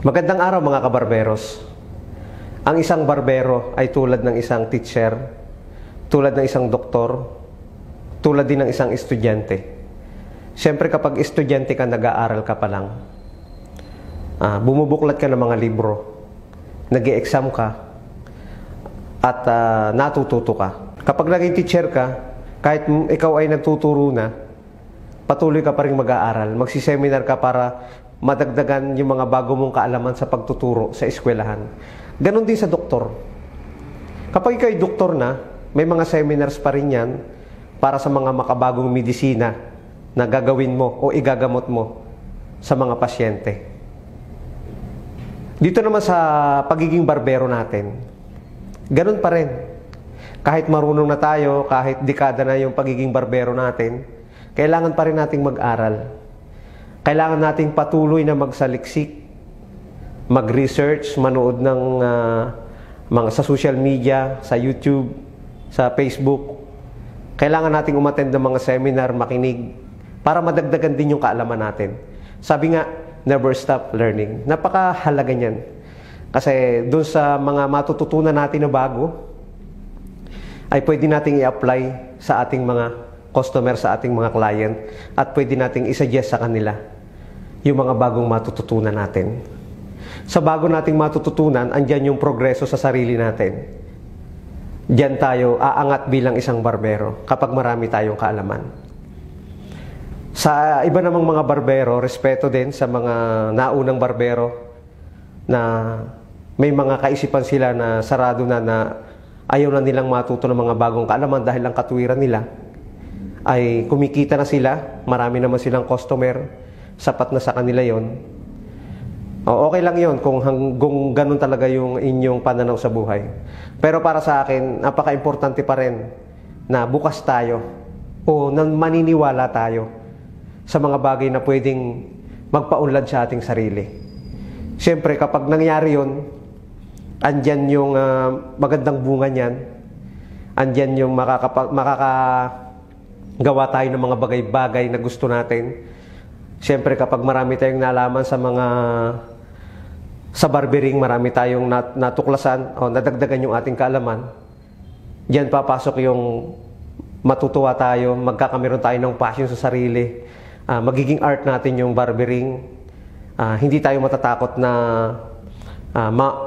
Magandang araw mga kabarberos. Ang isang barbero ay tulad ng isang teacher, tulad ng isang doktor, tulad din ng isang estudyante. Siyempre kapag estudyante ka, nag-aaral ka pa lang. Bumubuklat ka ng mga libro, nag-e-exam ka, at natututo ka. Kapag naging teacher ka, kahit ikaw ay nagtuturo na, patuloy ka pa rin mag-aaral. Magsiseminar ka para madagdagan yung mga bago mong kaalaman sa pagtuturo sa eskwelahan. Ganon din sa doktor. Kapag ikaw ay doktor na, may mga seminars pa rin yan para sa mga makabagong medisina na gagawin mo o igagamot mo sa mga pasyente. Dito naman sa pagiging barbero natin, ganon pa rin. Kahit marunong na tayo, kahit dekada na yung pagiging barbero natin, kailangan pa rin nating mag-aral. Kailangan nating patuloy na magsaliksik, mag-research, manood ng mga sa social media, sa YouTube, sa Facebook. Kailangan nating umattend ng mga seminar, makinig, para madagdagan din yung kaalaman natin. Sabi nga, never stop learning. Napakahalaga niyan. Kasi doon sa mga matututunan natin na bago, ay pwede nating i-apply sa ating mga customer, sa ating mga client, at pwede nating i-suggest sa kanila yung mga bagong matututunan natin. Sa bago nating matututunan, andyan yung progreso sa sarili natin. Diyan tayo aangat bilang isang barbero kapag marami tayong kaalaman. Sa iba namang mga barbero, respeto din sa mga naunang barbero na may mga kaisipan sila na sarado na ayaw na nilang matuto ng mga bagong kaalaman dahil ang katuwiran nila ay kumikita na sila, marami naman silang customer, sapat na sa kanila yon. Okay lang yon kung ganun talaga yung inyong pananaw sa buhay. Pero para sa akin, napaka-importante pa rin na bukas tayo o maniniwala tayo sa mga bagay na pwedeng magpaunlad sa ating sarili. Siyempre, kapag nangyari yon, andyan yung magandang bunga niyan, andyan yung makakagawa tayo ng mga bagay-bagay na gusto natin. Siyempre, kapag marami tayong nalaman sa barbering, marami tayong natuklasan o nadagdagan yung ating kaalaman, diyan papasok yung matutuwa tayo, magkakameron tayo ng passion sa sarili, magiging art natin yung barbering, hindi tayo matatakot na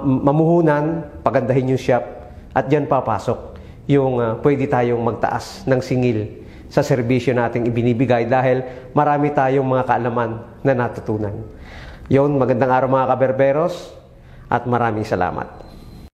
mamuhunan, pagandahin yung shop, at diyan papasok yung pwede tayong magtaas ng singil sa serbisyo nating ibinibigay dahil marami tayong mga kaalaman na natutunan. Yon, magandang araw mga kaberberos at maraming salamat.